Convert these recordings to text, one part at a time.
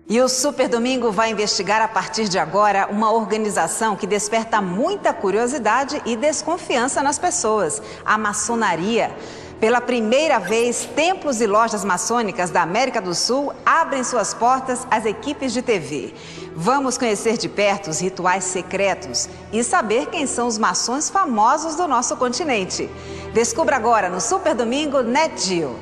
E o Super Domingo vai investigar a partir de agora uma organização que desperta muita curiosidade e desconfiança nas pessoas, a maçonaria. Pela primeira vez, templos e lojas maçônicas da América do Sul abrem suas portas às equipes de TV. Vamos conhecer de perto os rituais secretos e saber quem são os maçons famosos do nosso continente. Descubra agora no Super Domingo Net Geo.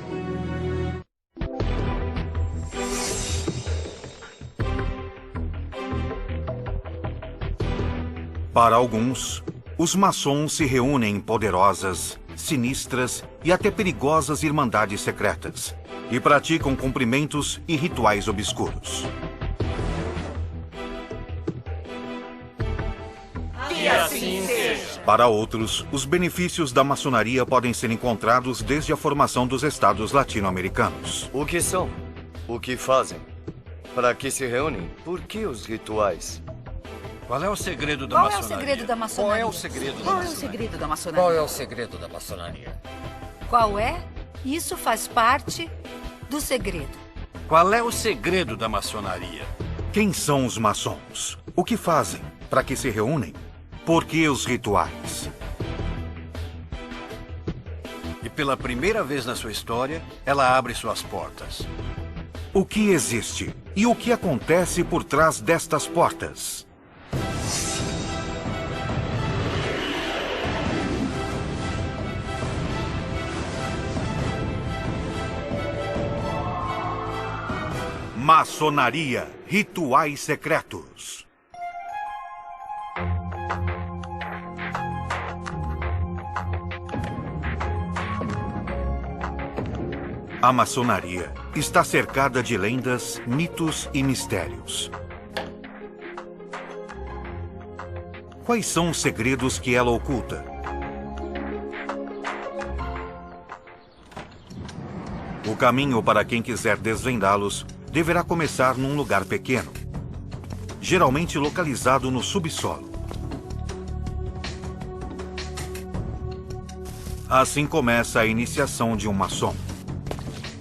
Para alguns, os maçons se reúnem em poderosas, sinistras e até perigosas irmandades secretas e praticam cumprimentos e rituais obscuros. Que assim seja. Para outros, os benefícios da maçonaria podem ser encontrados desde a formação dos estados latino-americanos. O que são? O que fazem? Para que se reúnem? Por que os rituais? Qual é o segredo da maçonaria? Qual é o segredo da maçonaria? Qual é o segredo da maçonaria? Qual é o segredo da maçonaria? Qual é o segredo da maçonaria? Qual é? Isso faz parte do segredo. Qual é o segredo da maçonaria? Quem são os maçons? O que fazem? Para que se reúnem? Por que os rituais? E pela primeira vez na sua história, ela abre suas portas. O que existe? E o que acontece por trás destas portas? Maçonaria, rituais secretos. A maçonaria está cercada de lendas, mitos e mistérios. Quais são os segredos que ela oculta? O caminho para quem quiser desvendá-los deverá começar num lugar pequeno, geralmente localizado no subsolo. Assim começa a iniciação de um maçom.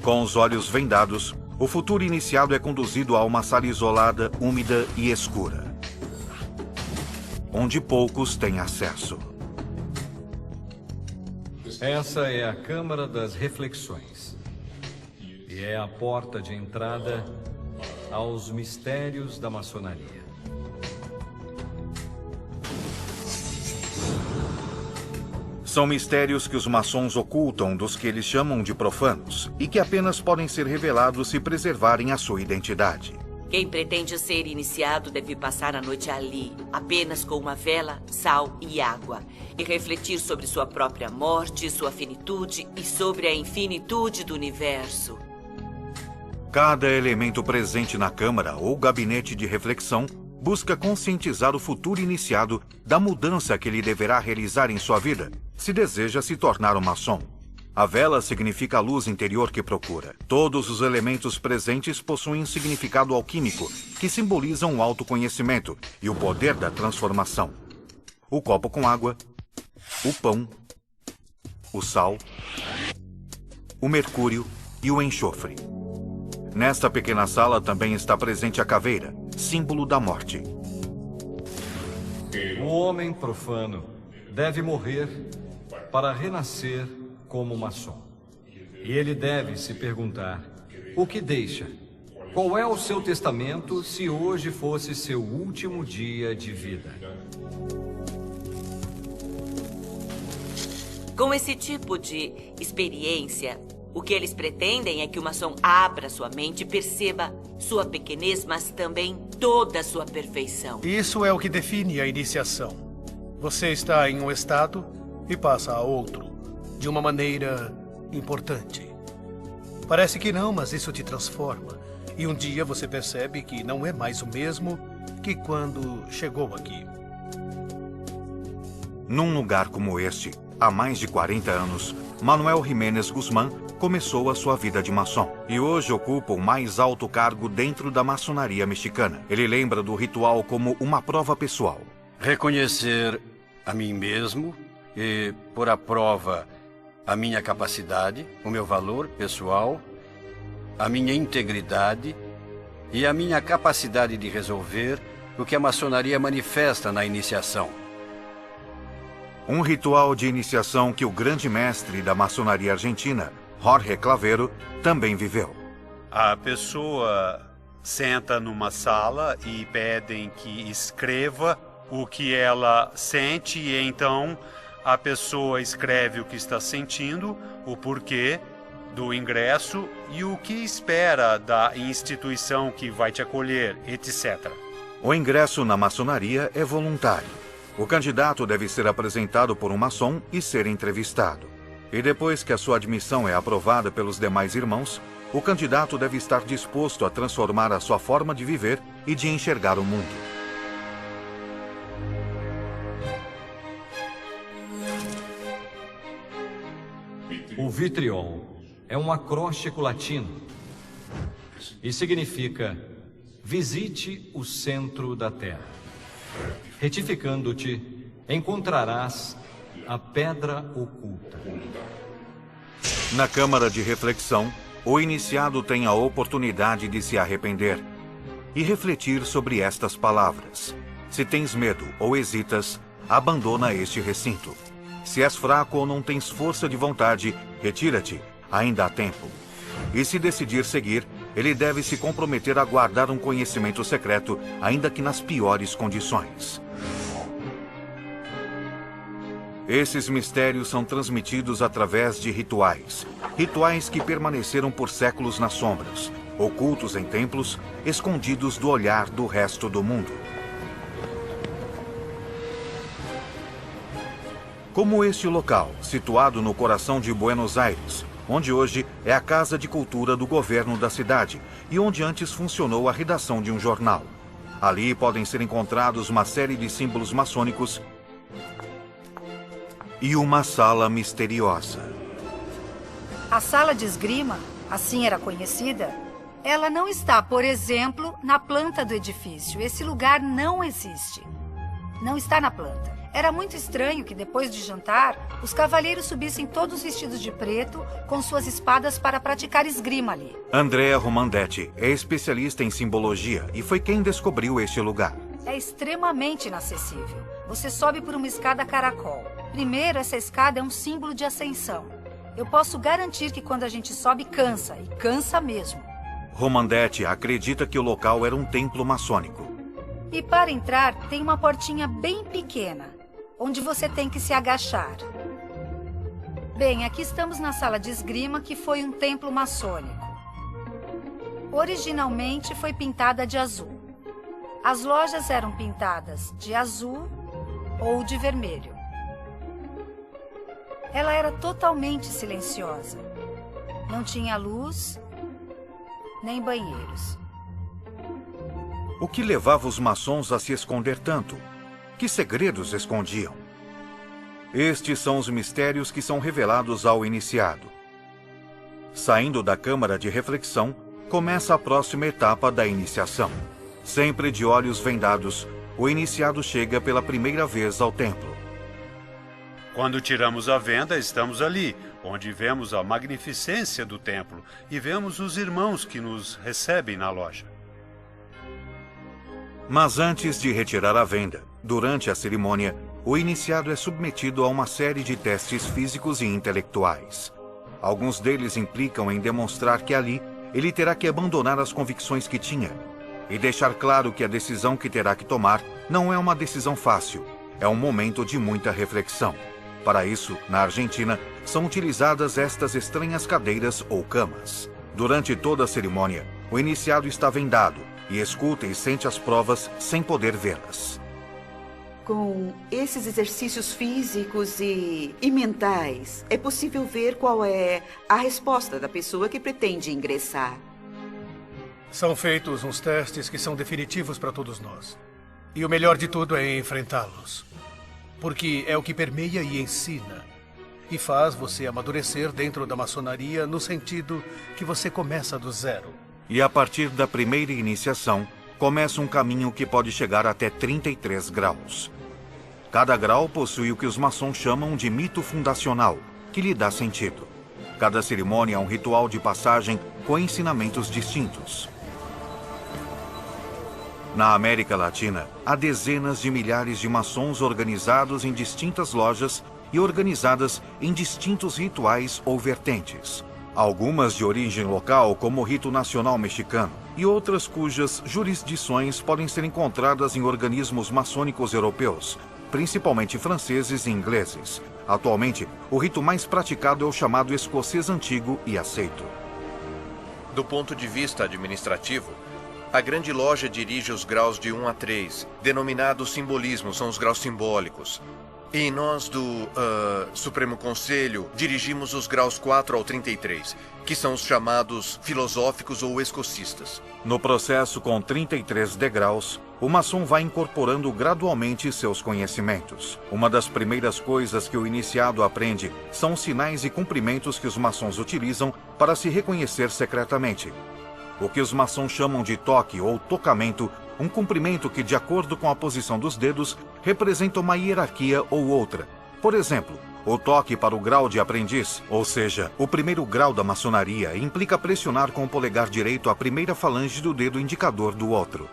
Com os olhos vendados, o futuro iniciado é conduzido a uma sala isolada, úmida e escura, onde poucos têm acesso. Essa é a Câmara das Reflexões. E é a porta de entrada aos mistérios da maçonaria. São mistérios que os maçons ocultam dos que eles chamam de profanos e que apenas podem ser revelados se preservarem a sua identidade. Quem pretende ser iniciado deve passar a noite ali, apenas com uma vela, sal e água, e refletir sobre sua própria morte, sua finitude e sobre a infinitude do universo. Cada elemento presente na câmara ou gabinete de reflexão busca conscientizar o futuro iniciado da mudança que ele deverá realizar em sua vida, se deseja se tornar um maçom. A vela significa a luz interior que procura. Todos os elementos presentes possuem um significado alquímico, que simbolizam o autoconhecimento e o poder da transformação. O copo com água, o pão, o sal, o mercúrio e o enxofre. Nesta pequena sala também está presente a caveira, símbolo da morte. O homem profano deve morrer para renascer como maçom. E ele deve se perguntar: o que deixa? Qual é o seu testamento se hoje fosse seu último dia de vida? Com esse tipo de experiência, o que eles pretendem é que o maçom abra sua mente e perceba sua pequenez, mas também toda a sua perfeição. Isso é o que define a iniciação. Você está em um estado e passa a outro, de uma maneira importante. Parece que não, mas isso te transforma. E um dia você percebe que não é mais o mesmo que quando chegou aqui. Num lugar como este, há mais de 40 anos, Manuel Jiménez Guzmán começou a sua vida de maçom e hoje ocupa o mais alto cargo dentro da maçonaria mexicana. Ele lembra do ritual como uma prova pessoal. Reconhecer a mim mesmo e pôr à prova a minha capacidade, o meu valor pessoal, a minha integridade e a minha capacidade de resolver o que a maçonaria manifesta na iniciação. Um ritual de iniciação que o grande mestre da maçonaria argentina, Jorge Clavero, também viveu. A pessoa senta numa sala e pedem que escreva o que ela sente, e então a pessoa escreve o que está sentindo, o porquê do ingresso e o que espera da instituição que vai te acolher, etc. O ingresso na maçonaria é voluntário. O candidato deve ser apresentado por um maçom e ser entrevistado. E depois que a sua admissão é aprovada pelos demais irmãos, o candidato deve estar disposto a transformar a sua forma de viver e de enxergar o mundo. O Vitrion é um acróstico latino e significa: visite o centro da terra. Retificando-te, encontrarás a pedra oculta. Na câmara de reflexão, o iniciado tem a oportunidade de se arrepender e refletir sobre estas palavras. Se tens medo ou hesitas, abandona este recinto. Se és fraco ou não tens força de vontade, retira-te, ainda há tempo. E se decidir seguir, ele deve se comprometer a guardar um conhecimento secreto, ainda que nas piores condições. Esses mistérios são transmitidos através de rituais. Rituais que permaneceram por séculos nas sombras, ocultos em templos, escondidos do olhar do resto do mundo. Como este local, situado no coração de Buenos Aires, onde hoje é a Casa de Cultura do governo da cidade e onde antes funcionou a redação de um jornal. Ali podem ser encontrados uma série de símbolos maçônicos e uma sala misteriosa. A sala de esgrima, assim era conhecida, ela não está, por exemplo, na planta do edifício. Esse lugar não existe. Não está na planta. Era muito estranho que, depois de jantar, os cavalheiros subissem todos vestidos de preto, com suas espadas para praticar esgrima ali. Andrea Romandetti é especialista em simbologia e foi quem descobriu este lugar. É extremamente inacessível. Você sobe por uma escada caracol. Primeiro, essa escada é um símbolo de ascensão. Eu posso garantir que quando a gente sobe, cansa, e cansa mesmo. Romandetti acredita que o local era um templo maçônico. E para entrar, tem uma portinha bem pequena, onde você tem que se agachar. Bem, aqui estamos na sala de esgrima, que foi um templo maçônico. Originalmente foi pintada de azul. As lojas eram pintadas de azul ou de vermelho. Ela era totalmente silenciosa. Não tinha luz, nem banheiros. O que levava os maçons a se esconder tanto? Que segredos escondiam? Estes são os mistérios que são revelados ao iniciado. Saindo da câmara de reflexão, começa a próxima etapa da iniciação. Sempre de olhos vendados, o iniciado chega pela primeira vez ao templo. Quando tiramos a venda, estamos ali, onde vemos a magnificência do templo e vemos os irmãos que nos recebem na loja. Mas antes de retirar a venda, durante a cerimônia, o iniciado é submetido a uma série de testes físicos e intelectuais. Alguns deles implicam em demonstrar que ali ele terá que abandonar as convicções que tinha e deixar claro que a decisão que terá que tomar não é uma decisão fácil, é um momento de muita reflexão. Para isso, na Argentina, são utilizadas estas estranhas cadeiras ou camas. Durante toda a cerimônia, o iniciado está vendado e escuta e sente as provas sem poder vê-las. Com esses exercícios físicos e mentais, é possível ver qual é a resposta da pessoa que pretende ingressar. São feitos uns testes que são definitivos para todos nós. E o melhor de tudo é enfrentá-los. Porque é o que permeia e ensina. E faz você amadurecer dentro da maçonaria no sentido que você começa do zero. E a partir da primeira iniciação, começa um caminho que pode chegar até 33 graus. Cada grau possui o que os maçons chamam de mito fundacional, que lhe dá sentido. Cada cerimônia é um ritual de passagem com ensinamentos distintos. Na América Latina, há dezenas de milhares de maçons organizados em distintas lojas e organizadas em distintos rituais ou vertentes. Algumas de origem local, como o rito nacional mexicano, e outras cujas jurisdições podem ser encontradas em organismos maçônicos europeus, principalmente franceses e ingleses. Atualmente, o rito mais praticado é o chamado escocês antigo e aceito. Do ponto de vista administrativo, a grande loja dirige os graus de 1 a 3, denominados simbolismos, são os graus simbólicos. E nós do Supremo Conselho dirigimos os graus 4 ao 33, que são os chamados filosóficos ou escocistas. No processo com 33 degraus, o maçom vai incorporando gradualmente seus conhecimentos. Uma das primeiras coisas que o iniciado aprende são os sinais e cumprimentos que os maçons utilizam para se reconhecer secretamente. O que os maçons chamam de toque ou tocamento, um cumprimento que, de acordo com a posição dos dedos, representa uma hierarquia ou outra. Por exemplo, o toque para o grau de aprendiz, ou seja, o primeiro grau da maçonaria, implica pressionar com o polegar direito a primeira falange do dedo indicador do outro.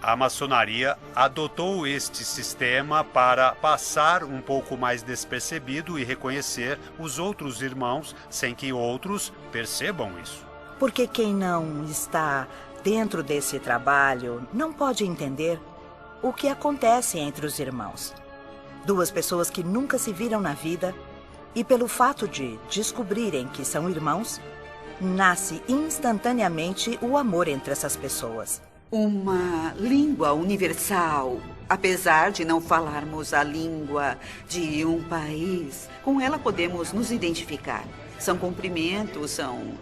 A maçonaria adotou este sistema para passar um pouco mais despercebido e reconhecer os outros irmãos sem que outros percebam isso. Porque quem não está dentro desse trabalho não pode entender o que acontece entre os irmãos. Duas pessoas que nunca se viram na vida e pelo fato de descobrirem que são irmãos, nasce instantaneamente o amor entre essas pessoas. Uma língua universal. Apesar de não falarmos a língua de um país, com ela podemos nos identificar. São cumprimentos, são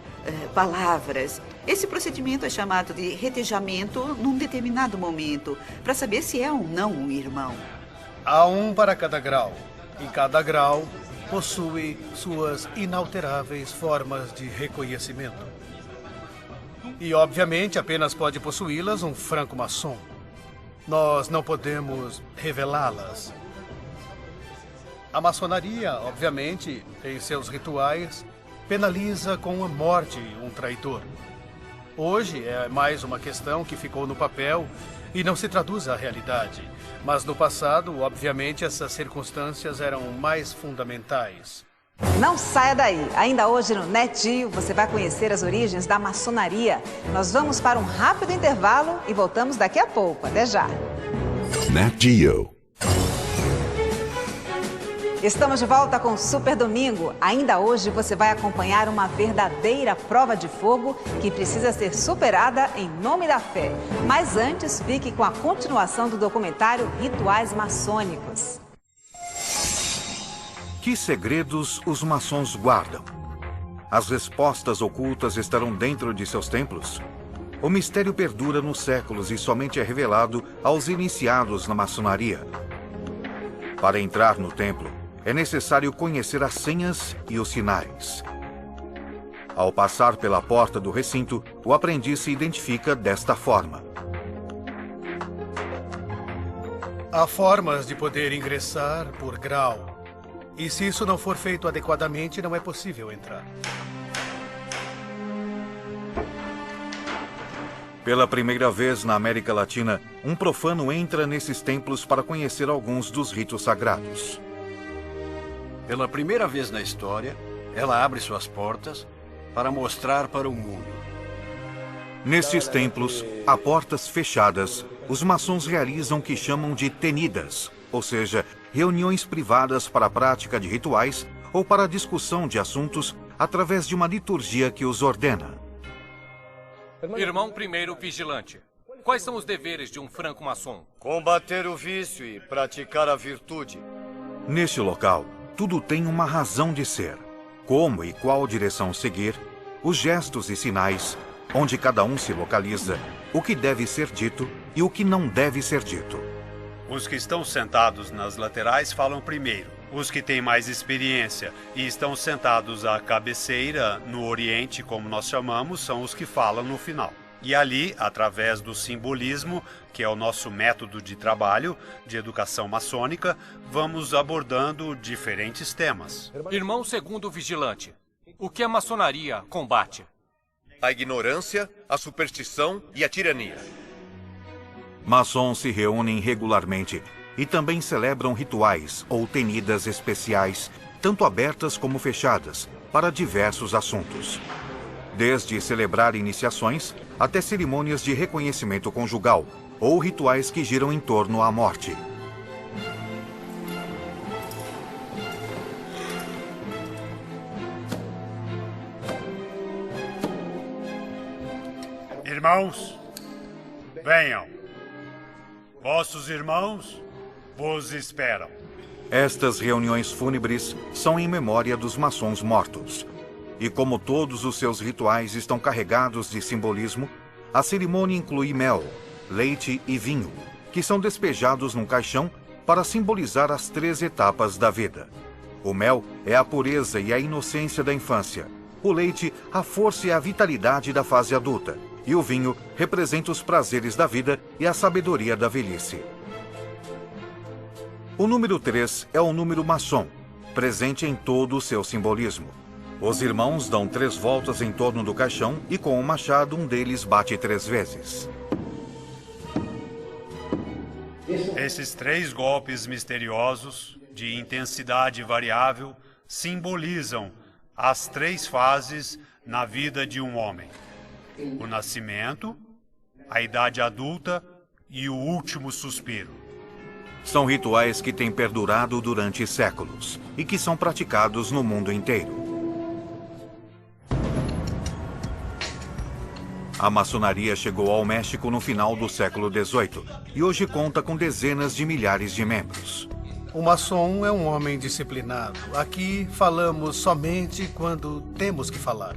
palavras. Esse procedimento é chamado de retejamento num determinado momento, para saber se é ou não um irmão. Há um para cada grau, e cada grau possui suas inalteráveis formas de reconhecimento. E, obviamente, apenas pode possuí-las um franco-maçom. Nós não podemos revelá-las. A maçonaria, obviamente, em seus rituais, penaliza com a morte um traidor. Hoje é mais uma questão que ficou no papel e não se traduz à realidade. Mas no passado, obviamente, essas circunstâncias eram mais fundamentais. Não saia daí! Ainda hoje no NetGeo você vai conhecer as origens da maçonaria. Nós vamos para um rápido intervalo e voltamos daqui a pouco. Até já! NetGeo. Estamos de volta com o Super Domingo. Ainda hoje você vai acompanhar uma verdadeira prova de fogo que precisa ser superada em nome da fé. Mas antes, fique com a continuação do documentário Rituais Maçônicos. Que segredos os maçons guardam? As respostas ocultas estarão dentro de seus templos? O mistério perdura nos séculos e somente é revelado aos iniciados na maçonaria. Para entrar no templo, é necessário conhecer as senhas e os sinais. Ao passar pela porta do recinto, o aprendiz se identifica desta forma. Há formas de poder ingressar por grau. E se isso não for feito adequadamente, não é possível entrar. Pela primeira vez na América Latina, um profano entra nesses templos para conhecer alguns dos ritos sagrados. Pela primeira vez na história, ela abre suas portas para mostrar para o mundo. Nestes templos, a portas fechadas, os maçons realizam o que chamam de tenidas, ou seja, reuniões privadas para a prática de rituais ou para a discussão de assuntos através de uma liturgia que os ordena. Irmão primeiro vigilante, quais são os deveres de um franco-maçom? Combater o vício e praticar a virtude. Neste local, tudo tem uma razão de ser. Como e qual direção seguir, os gestos e sinais, onde cada um se localiza, o que deve ser dito e o que não deve ser dito. Os que estão sentados nas laterais falam primeiro. Os que têm mais experiência e estão sentados à cabeceira, no oriente, como nós chamamos, são os que falam no final. E ali, através do simbolismo, que é o nosso método de trabalho, de educação maçônica, vamos abordando diferentes temas. Irmão segundo vigilante, o que a maçonaria combate? A ignorância, a superstição e a tirania. Maçons se reúnem regularmente e também celebram rituais ou tenidas especiais, tanto abertas como fechadas, para diversos assuntos. Desde celebrar iniciações até cerimônias de reconhecimento conjugal ou rituais que giram em torno à morte. Irmãos, venham. Vossos irmãos vos esperam. Estas reuniões fúnebres são em memória dos maçons mortos. E como todos os seus rituais estão carregados de simbolismo, a cerimônia inclui mel, leite e vinho, que são despejados num caixão para simbolizar as 3 etapas da vida. O mel é a pureza e a inocência da infância. O leite, a força e a vitalidade da fase adulta. E o vinho representa os prazeres da vida e a sabedoria da velhice. O número 3 é o número maçom, presente em todo o seu simbolismo. Os irmãos dão 3 voltas em torno do caixão e com o machado um deles bate 3 vezes. Esses 3 golpes misteriosos, de intensidade variável, simbolizam as 3 fases na vida de um homem: o nascimento, a idade adulta e o último suspiro. São rituais que têm perdurado durante séculos e que são praticados no mundo inteiro. A maçonaria chegou ao México no final do século XVIII e hoje conta com dezenas de milhares de membros. O maçom é um homem disciplinado. Aqui falamos somente quando temos que falar.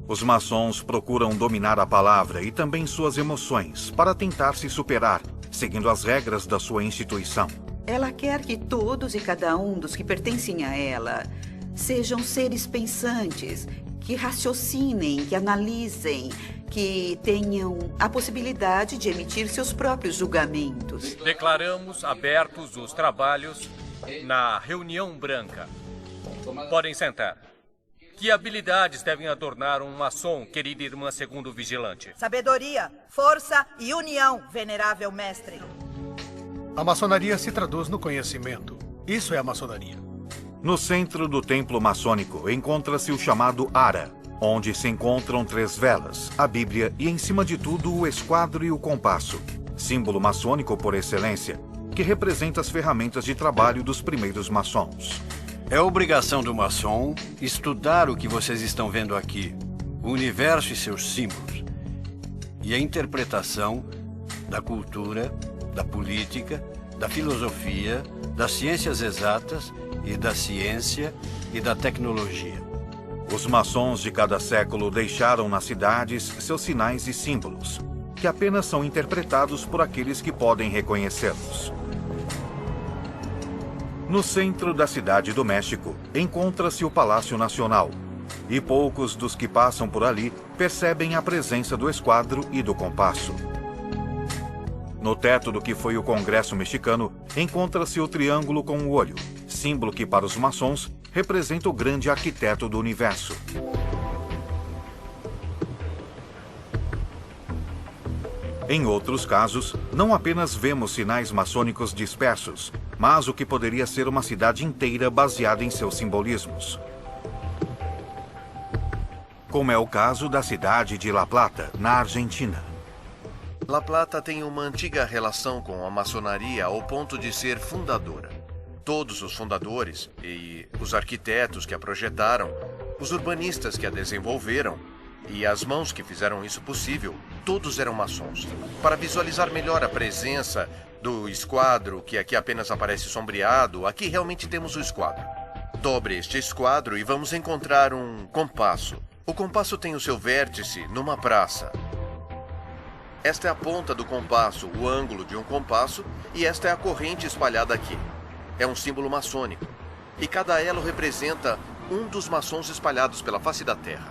Os maçons procuram dominar a palavra e também suas emoções para tentar se superar, seguindo as regras da sua instituição. Ela quer que todos e cada um dos que pertencem a ela sejam seres pensantes, que raciocinem, que analisem, que tenham a possibilidade de emitir seus próprios julgamentos. Declaramos abertos os trabalhos na reunião branca. Podem sentar. Que habilidades devem adornar um maçom, querida irmã segundo vigilante? Sabedoria, força e união, venerável mestre. A maçonaria se traduz no conhecimento. Isso é a maçonaria. No centro do templo maçônico encontra-se o chamado Ara, onde se encontram 3 velas, a Bíblia e, em cima de tudo, o esquadro e o compasso, símbolo maçônico por excelência, que representa as ferramentas de trabalho dos primeiros maçons. É obrigação do maçom estudar o que vocês estão vendo aqui, o universo e seus símbolos, e a interpretação da cultura, da política, da filosofia, das ciências exatas e da ciência e da tecnologia. Os maçons de cada século deixaram nas cidades seus sinais e símbolos, que apenas são interpretados por aqueles que podem reconhecê-los. No centro da cidade do México, encontra-se o Palácio Nacional, e poucos dos que passam por ali percebem a presença do esquadro e do compasso. No teto do que foi o Congresso mexicano, encontra-se o triângulo com o olho, símbolo que para os maçons representa o grande arquiteto do universo. Em outros casos, não apenas vemos sinais maçônicos dispersos, mas o que poderia ser uma cidade inteira baseada em seus simbolismos. Como é o caso da cidade de La Plata, na Argentina. La Plata tem uma antiga relação com a maçonaria ao ponto de ser fundadora. Todos os fundadores e os arquitetos que a projetaram, os urbanistas que a desenvolveram e as mãos que fizeram isso possível, todos eram maçons. Para visualizar melhor a presença do esquadro, que aqui apenas aparece sombreado, aqui realmente temos o esquadro. Dobre este esquadro e vamos encontrar um compasso. O compasso tem o seu vértice numa praça. Esta é a ponta do compasso, o ângulo de um compasso, e esta é a corrente espalhada aqui. É um símbolo maçônico. E cada elo representa um dos maçons espalhados pela face da Terra.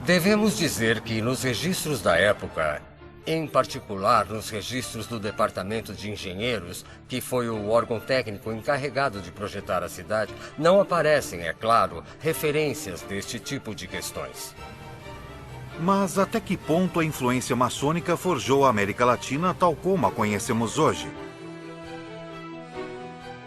Devemos dizer que nos registros da época, em particular nos registros do Departamento de Engenheiros, que foi o órgão técnico encarregado de projetar a cidade, não aparecem, é claro, referências deste tipo de questões. Mas até que ponto a influência maçônica forjou a América Latina tal como a conhecemos hoje?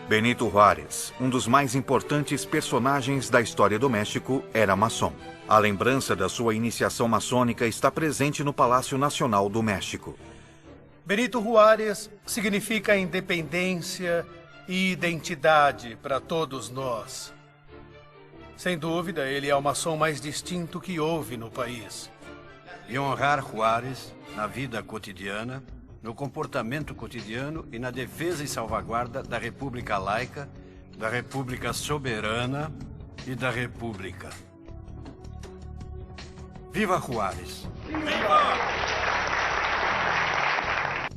Benito Juárez, um dos mais importantes personagens da história do México, era maçom. A lembrança da sua iniciação maçônica está presente no Palácio Nacional do México. Benito Juárez significa independência e identidade para todos nós. Sem dúvida, ele é o maçom mais distinto que houve no país. E honrar Juárez na vida cotidiana, no comportamento cotidiano e na defesa e salvaguarda da República Laica, da República Soberana e da República. Viva Juárez! Viva!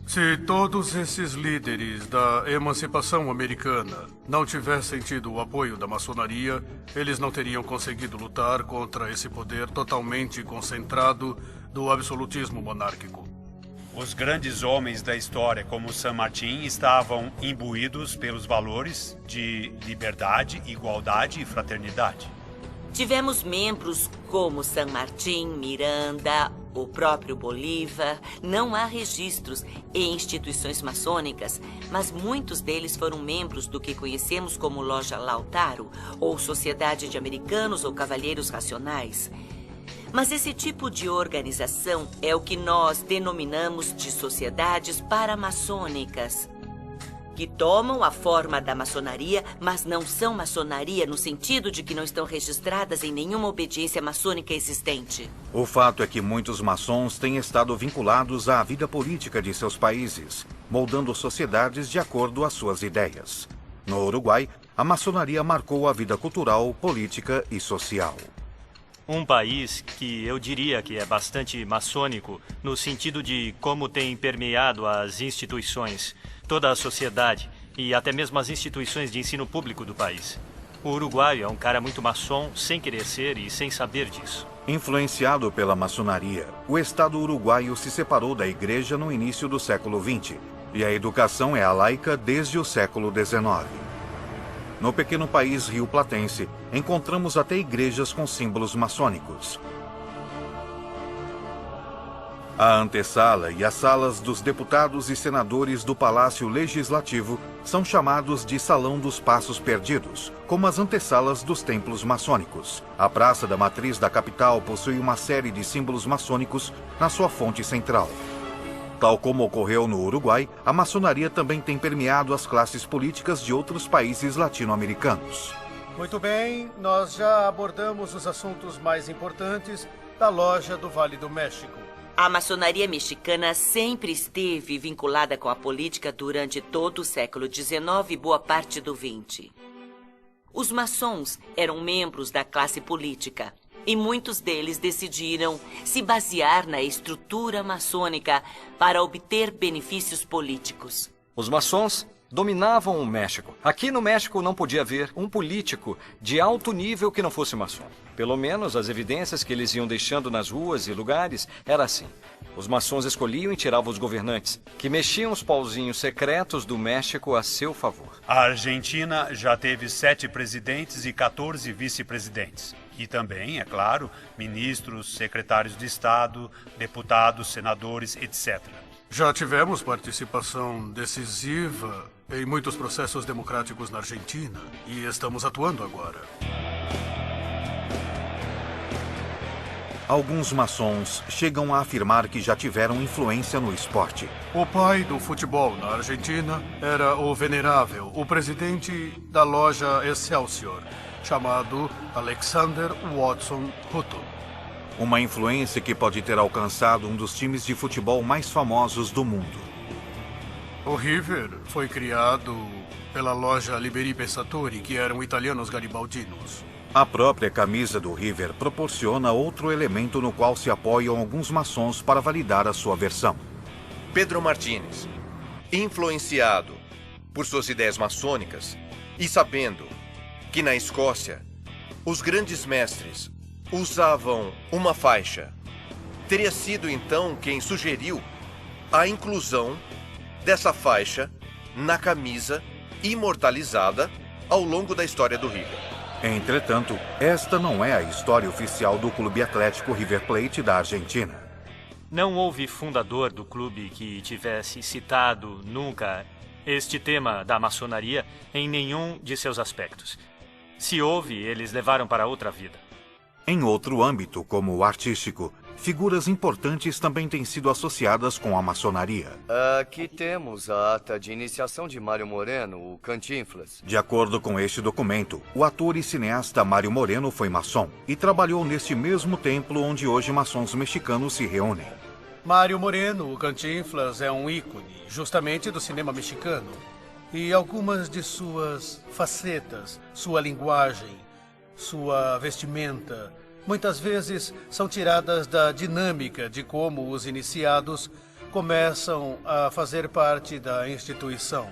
Se todos esses líderes da emancipação americana não tivessem tido o apoio da maçonaria, eles não teriam conseguido lutar contra esse poder totalmente concentrado do absolutismo monárquico. Os grandes homens da história, como San Martín, estavam imbuídos pelos valores de liberdade, igualdade e fraternidade. Tivemos membros como San Martín, Miranda, o próprio Bolívar. Não há registros em instituições maçônicas, mas muitos deles foram membros do que conhecemos como Loja Lautaro, ou Sociedade de Americanos ou Cavalheiros Racionais. Mas esse tipo de organização é o que nós denominamos de sociedades paramaçônicas, que tomam a forma da maçonaria, mas não são maçonaria no sentido de que não estão registradas em nenhuma obediência maçônica existente. O fato é que muitos maçons têm estado vinculados à vida política de seus países, moldando sociedades de acordo às suas ideias. No Uruguai, a maçonaria marcou a vida cultural, política e social. Um país que eu diria que é bastante maçônico, no sentido de como tem permeado as instituições, toda a sociedade e até mesmo as instituições de ensino público do país. O uruguaio é um cara muito maçom, sem querer ser e sem saber disso. Influenciado pela maçonaria, o Estado uruguaio se separou da Igreja no início do século XX, e a educação é a laica desde o século XIX. No pequeno país rioplatense, encontramos até igrejas com símbolos maçônicos. A antessala e as salas dos deputados e senadores do Palácio Legislativo são chamados de Salão dos Passos Perdidos, como as antessalas dos templos maçônicos. A Praça da Matriz da capital possui uma série de símbolos maçônicos na sua fonte central. Tal como ocorreu no Uruguai, a maçonaria também tem permeado as classes políticas de outros países latino-americanos. Muito bem, nós já abordamos os assuntos mais importantes da Loja do Vale do México. A maçonaria mexicana sempre esteve vinculada com a política durante todo o século XIX e boa parte do XX. Os maçons eram membros da classe política e muitos deles decidiram se basear na estrutura maçônica para obter benefícios políticos. Os maçons dominavam o México. Aqui no México não podia haver um político de alto nível que não fosse maçom. Pelo menos as evidências que eles iam deixando nas ruas e lugares era assim. Os maçons escolhiam e tiravam os governantes, que mexiam os pauzinhos secretos do México a seu favor. A Argentina já teve 7 presidentes e 14 vice-presidentes. E também, é claro, ministros, secretários de Estado, deputados, senadores, etc. Já tivemos participação decisiva em muitos processos democráticos na Argentina e estamos atuando agora. Alguns maçons chegam a afirmar que já tiveram influência no esporte. O pai do futebol na Argentina era o venerável, o presidente da loja Excelsior, chamado Alexander Watson Hutton. Uma influência que pode ter alcançado um dos times de futebol mais famosos do mundo. O River foi criado pela loja Liberi Pensatori, que eram italianos garibaldinos. A própria camisa do River proporciona outro elemento no qual se apoiam alguns maçons para validar a sua versão. Pedro Martínez, influenciado por suas ideias maçônicas e sabendo que na Escócia os grandes mestres usavam uma faixa, teria sido então quem sugeriu a inclusão dessa faixa na camisa imortalizada ao longo da história do River. Entretanto, esta não é a história oficial do Clube Atlético River Plate da Argentina. Não houve fundador do clube que tivesse citado nunca este tema da maçonaria em nenhum de seus aspectos. Se houve, eles levaram para outra vida. Em outro âmbito, como o artístico, figuras importantes também têm sido associadas com a maçonaria. Aqui temos a ata de iniciação de Mário Moreno, o Cantinflas. De acordo com este documento, o ator e cineasta Mário Moreno foi maçom e trabalhou neste mesmo templo onde hoje maçons mexicanos se reúnem. Mário Moreno, o Cantinflas, é um ícone, justamente do cinema mexicano. E algumas de suas facetas, sua linguagem, sua vestimenta, muitas vezes são tiradas da dinâmica de como os iniciados começam a fazer parte da instituição.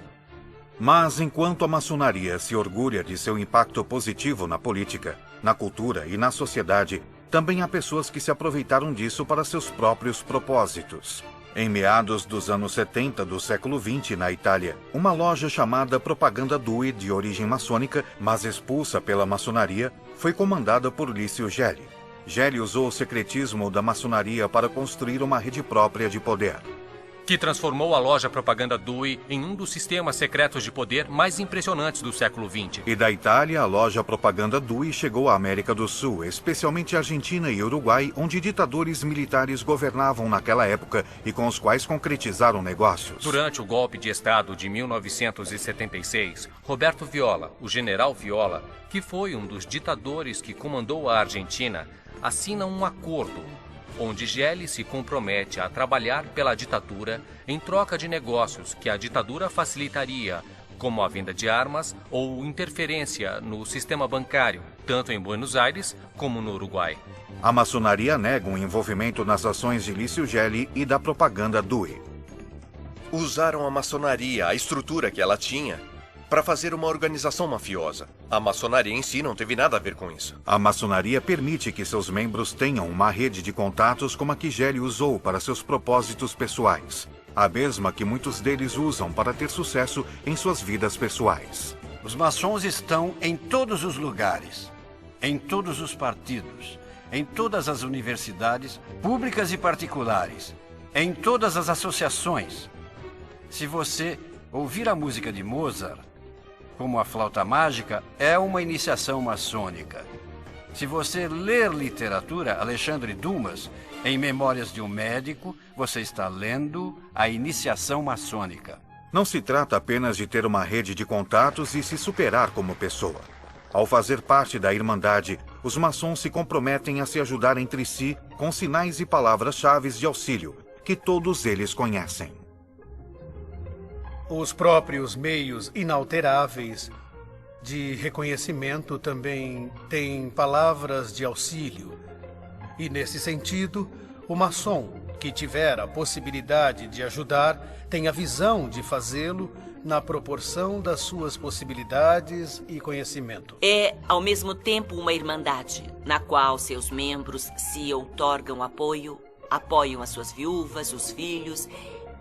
Mas enquanto a maçonaria se orgulha de seu impacto positivo na política, na cultura e na sociedade, também há pessoas que se aproveitaram disso para seus próprios propósitos. Em meados dos anos 70 do século XX, na Itália, uma loja chamada Propaganda Due, de origem maçônica, mas expulsa pela maçonaria, foi comandada por Lício Gelli. Gelli usou o secretismo da maçonaria para construir uma rede própria de poder, que transformou a loja Propaganda Due em um dos sistemas secretos de poder mais impressionantes do século XX. E da Itália, a loja Propaganda Due chegou à América do Sul, especialmente Argentina e Uruguai, onde ditadores militares governavam naquela época e com os quais concretizaram negócios. Durante o golpe de Estado de 1976, Roberto Viola, o general Viola, que foi um dos ditadores que comandou a Argentina, assina um acordo onde Gelli se compromete a trabalhar pela ditadura em troca de negócios que a ditadura facilitaria, como a venda de armas ou interferência no sistema bancário, tanto em Buenos Aires como no Uruguai. A maçonaria nega um envolvimento nas ações de Lício Gelli e da Propaganda Due. Usaram a maçonaria, a estrutura que ela tinha, para fazer uma organização mafiosa. A maçonaria em si não teve nada a ver com isso. A maçonaria permite que seus membros tenham uma rede de contatos como a que Gelli usou para seus propósitos pessoais. A mesma que muitos deles usam para ter sucesso em suas vidas pessoais. Os maçons estão em todos os lugares, em todos os partidos, em todas as universidades, públicas e particulares, em todas as associações. Se você ouvir a música de Mozart, como a flauta mágica, é uma iniciação maçônica. Se você ler literatura, Alexandre Dumas, em Memórias de um Médico, você está lendo a iniciação maçônica. Não se trata apenas de ter uma rede de contatos e se superar como pessoa. Ao fazer parte da Irmandade, os maçons se comprometem a se ajudar entre si com sinais e palavras-chave de auxílio, que todos eles conhecem. Os próprios meios inalteráveis de reconhecimento também têm palavras de auxílio. E, nesse sentido, o maçom que tiver a possibilidade de ajudar tem a visão de fazê-lo na proporção das suas possibilidades e conhecimento. É, ao mesmo tempo, uma irmandade, na qual seus membros se outorgam apoio, apoiam as suas viúvas, os filhos,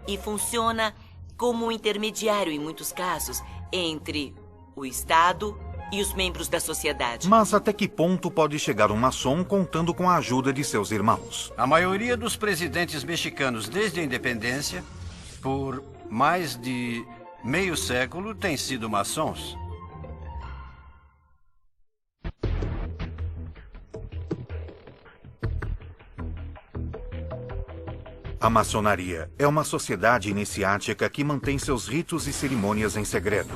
e funciona como um intermediário, em muitos casos, entre o Estado e os membros da sociedade. Mas até que ponto pode chegar um maçom contando com a ajuda de seus irmãos? A maioria dos presidentes mexicanos desde a independência, por mais de meio século, têm sido maçons. A maçonaria é uma sociedade iniciática que mantém seus ritos e cerimônias em segredo,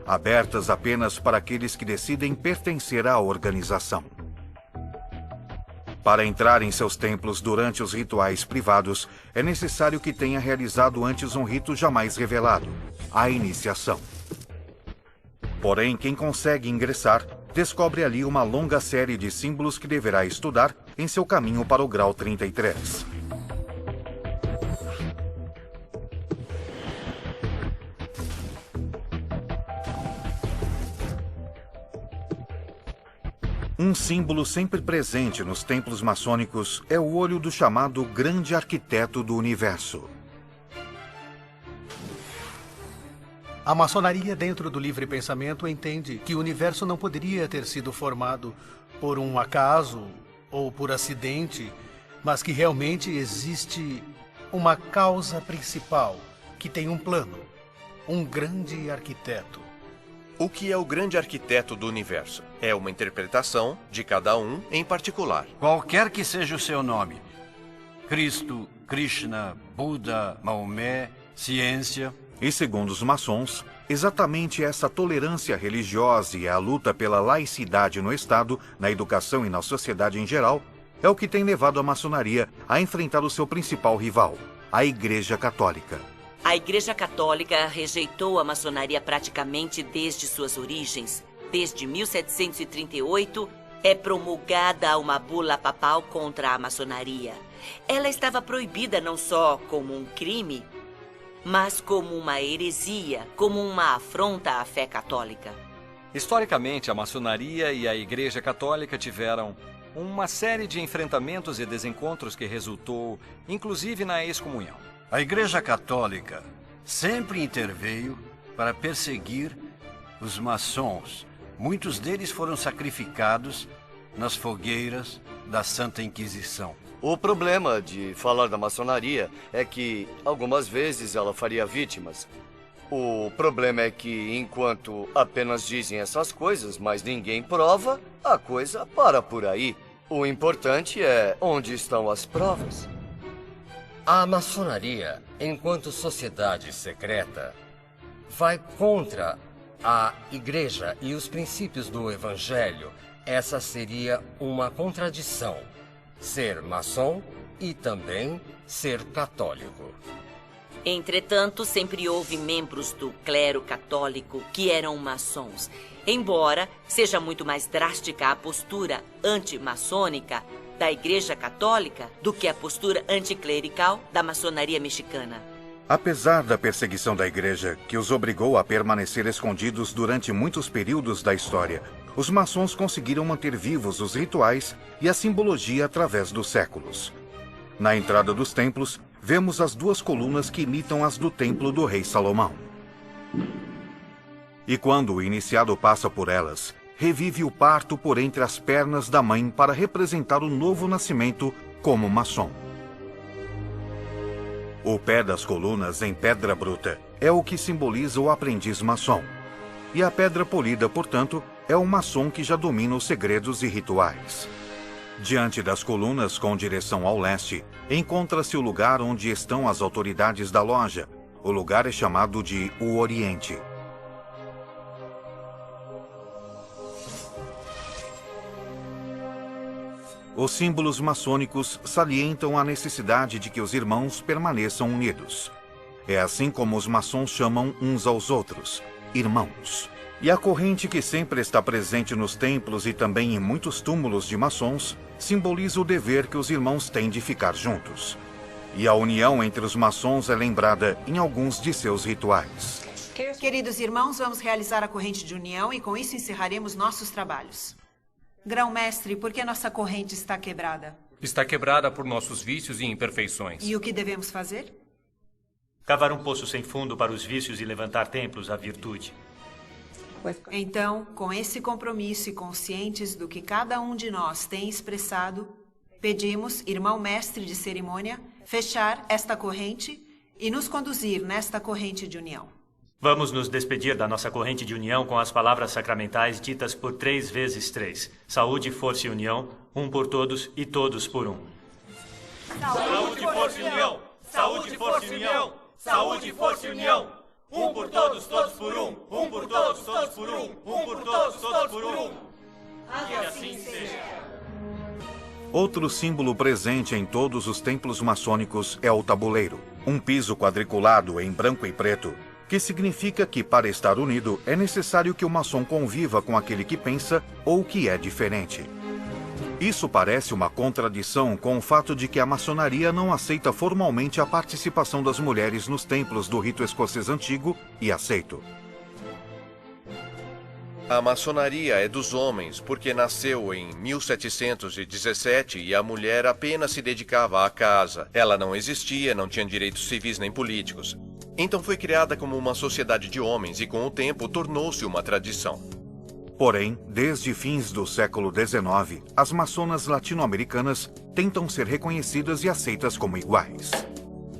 abertas apenas para aqueles que decidem pertencer à organização. Para entrar em seus templos durante os rituais privados, é necessário que tenha realizado antes um rito jamais revelado, a iniciação. Porém, quem consegue ingressar, descobre ali uma longa série de símbolos que deverá estudar em seu caminho para o grau 33. Um símbolo sempre presente nos templos maçônicos é o olho do chamado Grande Arquiteto do Universo. A maçonaria, dentro do livre pensamento, entende que o universo não poderia ter sido formado por um acaso ou por acidente, mas que realmente existe uma causa principal que tem um plano, um grande arquiteto. O que é o grande arquiteto do universo? É uma interpretação de cada um em particular. Qualquer que seja o seu nome. Cristo, Krishna, Buda, Maomé, ciência. E segundo os maçons, exatamente essa tolerância religiosa e a luta pela laicidade no Estado, na educação e na sociedade em geral, é o que tem levado a maçonaria a enfrentar o seu principal rival, a Igreja Católica. A Igreja Católica rejeitou a maçonaria praticamente desde suas origens. Desde 1738, é promulgada uma bula papal contra a maçonaria. Ela estava proibida não só como um crime, mas como uma heresia, como uma afronta à fé católica. Historicamente, a maçonaria e a Igreja Católica tiveram uma série de enfrentamentos e desencontros que resultou, inclusive, na excomunhão. A Igreja Católica sempre interveio para perseguir os maçons. Muitos deles foram sacrificados nas fogueiras da Santa Inquisição. O problema de falar da maçonaria é que, algumas vezes, ela faria vítimas. O problema é que, enquanto apenas dizem essas coisas, mas ninguém prova, a coisa para por aí. O importante é onde estão as provas. A maçonaria, enquanto sociedade secreta, vai contra a Igreja e os princípios do Evangelho. Essa seria uma contradição. Ser maçom e também ser católico. Entretanto, sempre houve membros do clero católico que eram maçons. Embora seja muito mais drástica a postura antimaçônica da Igreja Católica do que a postura anticlerical da maçonaria mexicana. Apesar da perseguição da Igreja, que os obrigou a permanecer escondidos durante muitos períodos da história, os maçons conseguiram manter vivos os rituais e a simbologia através dos séculos. Na entrada dos templos, vemos as duas colunas que imitam as do templo do rei Salomão. E quando o iniciado passa por elas, revive o parto por entre as pernas da mãe para representar o novo nascimento como maçom. O pé das colunas em pedra bruta é o que simboliza o aprendiz maçom. E a pedra polida, portanto, é o maçom que já domina os segredos e rituais. Diante das colunas com direção ao leste, encontra-se o lugar onde estão as autoridades da loja. O lugar é chamado de o Oriente. Os símbolos maçônicos salientam a necessidade de que os irmãos permaneçam unidos. É assim como os maçons chamam uns aos outros, irmãos. E a corrente que sempre está presente nos templos e também em muitos túmulos de maçons simboliza o dever que os irmãos têm de ficar juntos. E a união entre os maçons é lembrada em alguns de seus rituais. Queridos irmãos, vamos realizar a corrente de união e com isso encerraremos nossos trabalhos. Grão-mestre, por que nossa corrente está quebrada? Está quebrada por nossos vícios e imperfeições. E o que devemos fazer? Cavar um poço sem fundo para os vícios e levantar templos à virtude. Então, com esse compromisso e conscientes do que cada um de nós tem expressado, pedimos, irmão mestre de cerimônia, fechar esta corrente e nos conduzir nesta corrente de união. Vamos nos despedir da nossa corrente de união com as palavras sacramentais ditas por 3 vezes 3. Saúde, força e união, um por todos e todos por um. Saúde, força e união! Saúde, força e união! Saúde, força e união! Um por todos, todos por um! Um por todos, todos por um! Um por todos, todos por um! Que assim seja! Outro símbolo presente em todos os templos maçônicos é o tabuleiro, um piso quadriculado em branco e preto, que significa que, para estar unido, é necessário que o maçom conviva com aquele que pensa ou que é diferente. Isso parece uma contradição com o fato de que a maçonaria não aceita formalmente a participação das mulheres nos templos do rito escocês antigo e aceito. A maçonaria é dos homens porque nasceu em 1717 e a mulher apenas se dedicava à casa. Ela não existia, não tinha direitos civis nem políticos. Então foi criada como uma sociedade de homens e, com o tempo, tornou-se uma tradição. Porém, desde fins do século XIX, as maçonas latino-americanas tentam ser reconhecidas e aceitas como iguais.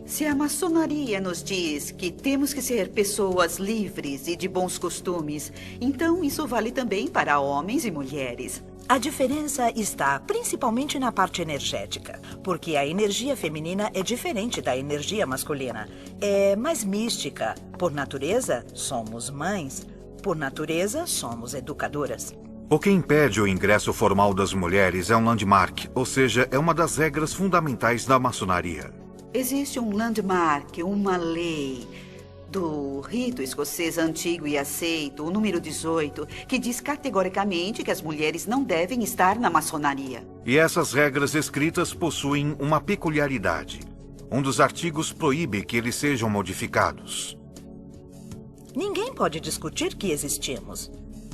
Se a maçonaria nos diz que temos que ser pessoas livres e de bons costumes, então isso vale também para homens e mulheres. A diferença está principalmente na parte energética, porque a energia feminina é diferente da energia masculina. É mais mística. Por natureza, somos mães. Por natureza, somos educadoras. O que impede o ingresso formal das mulheres é um landmark, ou seja, é uma das regras fundamentais da maçonaria. Existe um landmark, uma lei do rito escocês antigo e aceito, o número 18, que diz categoricamente que as mulheres não devem estar na maçonaria. E essas regras escritas possuem uma peculiaridade. Um dos artigos proíbe que eles sejam modificados. Ninguém pode discutir que existimos.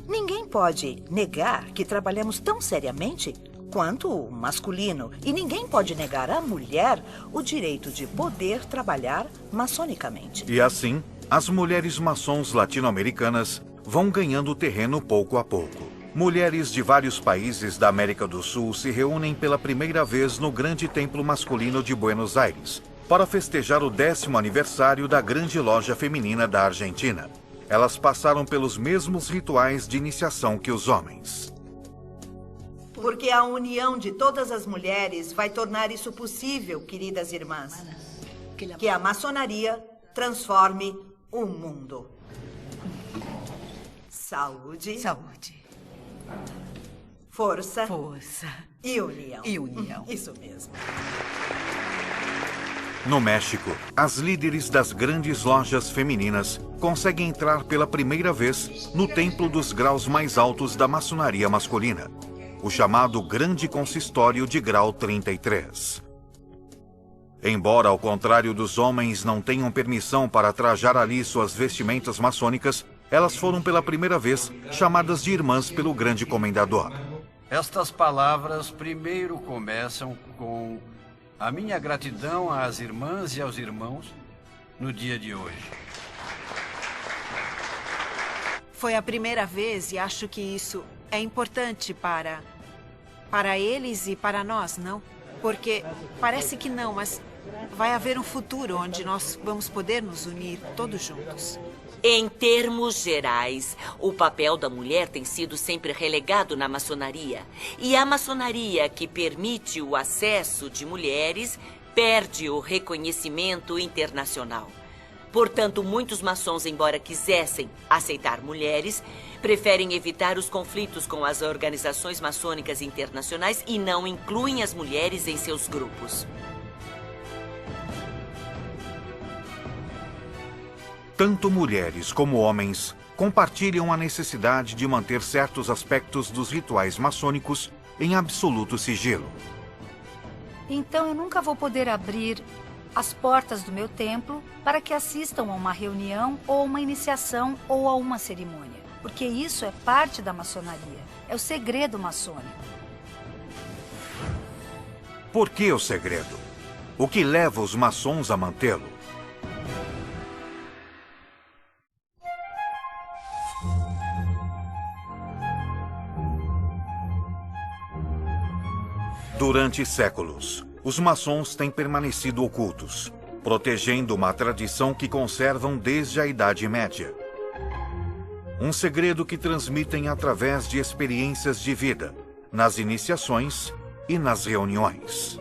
Ninguém pode negar que trabalhamos tão seriamente quanto o masculino. E ninguém pode negar à mulher o direito de poder trabalhar maçonicamente. E assim, as mulheres maçons latino-americanas vão ganhando terreno pouco a pouco. Mulheres de vários países da América do Sul se reúnem pela primeira vez no Grande Templo Masculino de Buenos Aires para festejar o 10º aniversário da Grande Loja Feminina da Argentina. Elas passaram pelos mesmos rituais de iniciação que os homens. Porque a união de todas as mulheres vai tornar isso possível, queridas irmãs. Que a maçonaria transforme o mundo. Saúde. Saúde. Força. Força. E união. E união. Isso mesmo. No México, as líderes das grandes lojas femininas conseguem entrar pela primeira vez no templo dos graus mais altos da maçonaria masculina, o chamado Grande Consistório de Grau 33. Embora, ao contrário dos homens, não tenham permissão para trajar ali suas vestimentas maçônicas, elas foram pela primeira vez chamadas de irmãs pelo grande comendador. Estas palavras primeiro começam com a minha gratidão às irmãs e aos irmãos no dia de hoje. Foi a primeira vez e acho que isso é importante para eles e para nós, não? Porque parece que não, mas vai haver um futuro onde nós vamos poder nos unir todos juntos. Em termos gerais, o papel da mulher tem sido sempre relegado na maçonaria. E a maçonaria que permite o acesso de mulheres perde o reconhecimento internacional. Portanto, muitos maçons, embora quisessem aceitar mulheres, preferem evitar os conflitos com as organizações maçônicas internacionais e não incluem as mulheres em seus grupos. Tanto mulheres como homens compartilham a necessidade de manter certos aspectos dos rituais maçônicos em absoluto sigilo. Então eu nunca vou poder abrir as portas do meu templo para que assistam a uma reunião ou a uma iniciação ou a uma cerimônia. Porque isso é parte da maçonaria. É o segredo maçônico. Por que o segredo? O que leva os maçons a mantê-lo? Durante séculos, os maçons têm permanecido ocultos, protegendo uma tradição que conservam desde a Idade Média. Um segredo que transmitem através de experiências de vida, nas iniciações e nas reuniões.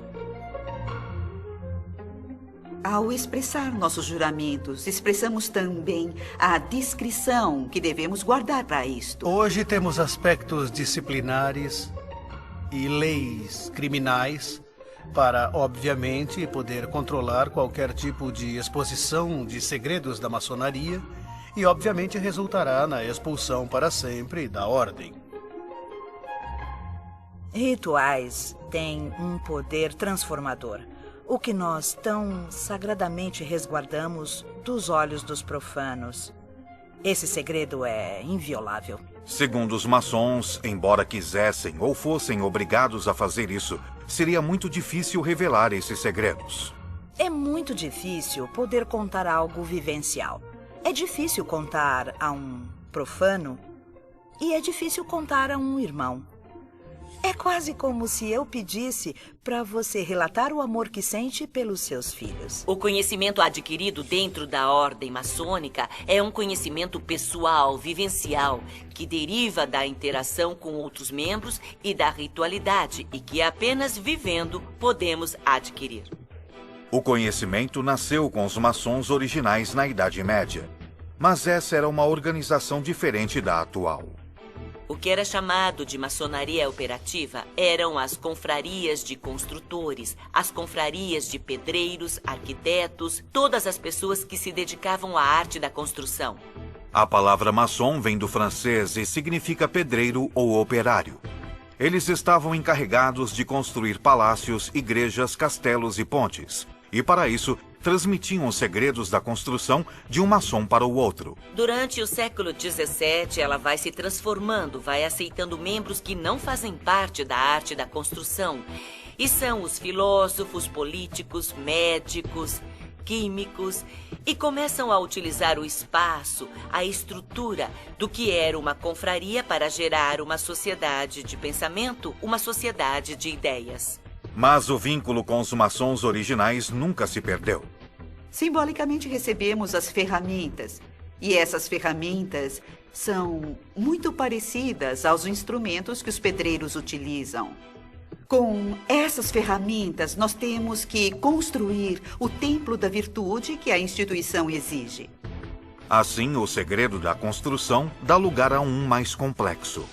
Ao expressar nossos juramentos, expressamos também a discrição que devemos guardar para isto. Hoje temos aspectos disciplinares e leis criminais para, obviamente, poder controlar qualquer tipo de exposição de segredos da maçonaria e, obviamente, resultará na expulsão para sempre da ordem. Rituais têm um poder transformador, o que nós tão sagradamente resguardamos dos olhos dos profanos. Esse segredo é inviolável. Segundo os maçons, embora quisessem ou fossem obrigados a fazer isso, seria muito difícil revelar esses segredos. É muito difícil poder contar algo vivencial. É difícil contar a um profano e é difícil contar a um irmão. É quase como se eu pedisse para você relatar o amor que sente pelos seus filhos. O conhecimento adquirido dentro da ordem maçônica é um conhecimento pessoal, vivencial, que deriva da interação com outros membros e da ritualidade, e que apenas vivendo podemos adquirir. O conhecimento nasceu com os maçons originais na Idade Média, mas essa era uma organização diferente da atual. O que era chamado de maçonaria operativa eram as confrarias de construtores, as confrarias de pedreiros, arquitetos, todas as pessoas que se dedicavam à arte da construção. A palavra maçom vem do francês e significa pedreiro ou operário. Eles estavam encarregados de construir palácios, igrejas, castelos e pontes. E para isso, transmitiam os segredos da construção de um maçom para o outro. Durante o século XVII, ela vai se transformando, vai aceitando membros que não fazem parte da arte da construção. E são os filósofos, políticos, médicos, químicos, e começam a utilizar o espaço, a estrutura do que era uma confraria para gerar uma sociedade de pensamento, uma sociedade de ideias. Mas o vínculo com os maçons originais nunca se perdeu. Simbolicamente recebemos as ferramentas. E essas ferramentas são muito parecidas aos instrumentos que os pedreiros utilizam. Com essas ferramentas, nós temos que construir o templo da virtude que a instituição exige. Assim, o segredo da construção dá lugar a um mais complexo.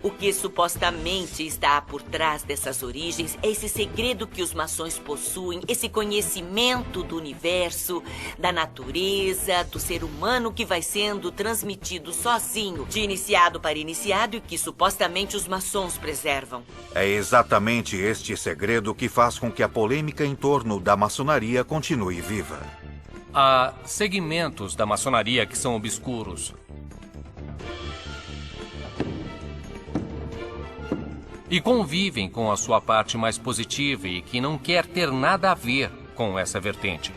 O que supostamente está por trás dessas origens é esse segredo que os maçons possuem, esse conhecimento do universo, da natureza, do ser humano que vai sendo transmitido sozinho, de iniciado para iniciado e que supostamente os maçons preservam. É exatamente este segredo que faz com que a polêmica em torno da maçonaria continue viva. Há segmentos da maçonaria que são obscuros. E convivem com a sua parte mais positiva e que não quer ter nada a ver com essa vertente.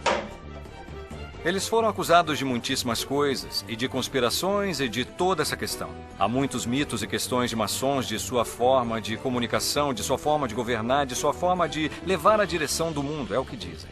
Eles foram acusados de muitíssimas coisas, e de conspirações e de toda essa questão. Há muitos mitos e questões de maçons, de sua forma de comunicação, de sua forma de governar, de sua forma de levar a direção do mundo, é o que dizem.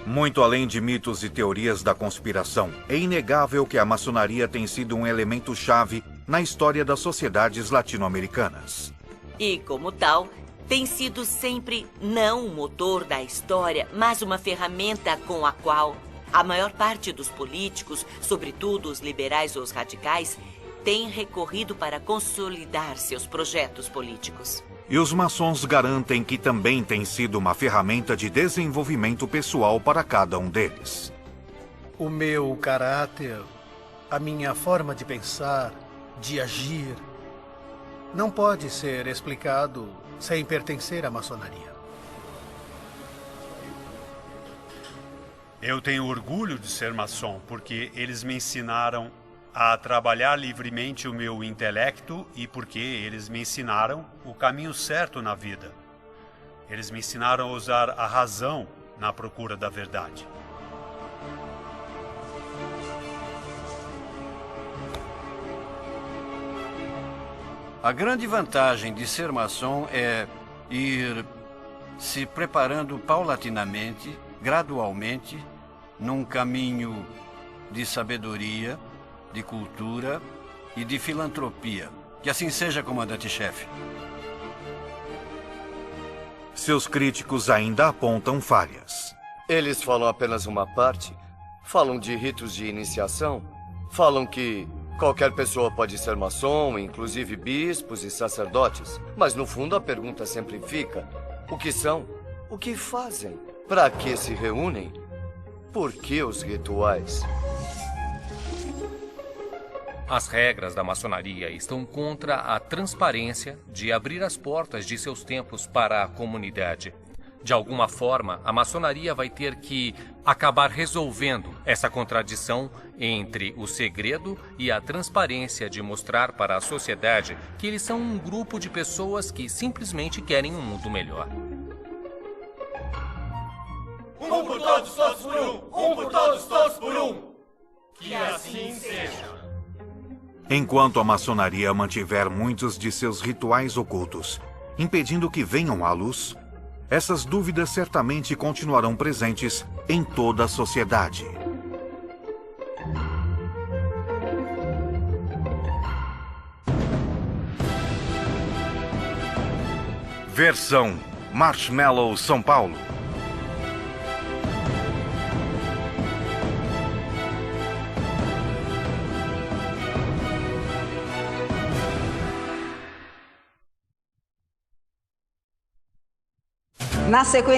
Muito além de mitos e teorias da conspiração, é inegável que a maçonaria tem sido um elemento-chave na história das sociedades latino-americanas. E, como tal, tem sido sempre não o motor da história, mas uma ferramenta com a qual a maior parte dos políticos, sobretudo os liberais ou os radicais, tem recorrido para consolidar seus projetos políticos. E os maçons garantem que também tem sido uma ferramenta de desenvolvimento pessoal para cada um deles. O meu caráter, a minha forma de pensar, de agir, não pode ser explicado sem pertencer à maçonaria. Eu tenho orgulho de ser maçom, porque eles me ensinaram a trabalhar livremente o meu intelecto e porque eles me ensinaram o caminho certo na vida. Eles me ensinaram a usar a razão na procura da verdade. A grande vantagem de ser maçom é ir se preparando paulatinamente, gradualmente, num caminho de sabedoria, de cultura e de filantropia. Que assim seja, comandante-chefe. Seus críticos ainda apontam falhas. Eles falam apenas uma parte. Falam de ritos de iniciação. Falam que qualquer pessoa pode ser maçom, inclusive bispos e sacerdotes. Mas no fundo a pergunta sempre fica: o que são? O que fazem? Para que se reúnem? Por que os rituais? As regras da maçonaria estão contra a transparência de abrir as portas de seus templos para a comunidade. De alguma forma, a maçonaria vai ter que acabar resolvendo essa contradição entre o segredo e a transparência de mostrar para a sociedade que eles são um grupo de pessoas que simplesmente querem um mundo melhor. Um por todos, todos por um. Um por todos, todos por um. Que assim seja. Enquanto a maçonaria mantiver muitos de seus rituais ocultos, impedindo que venham à luz, essas dúvidas certamente continuarão presentes em toda a sociedade. Versão Marshmallow São Paulo. Na sequência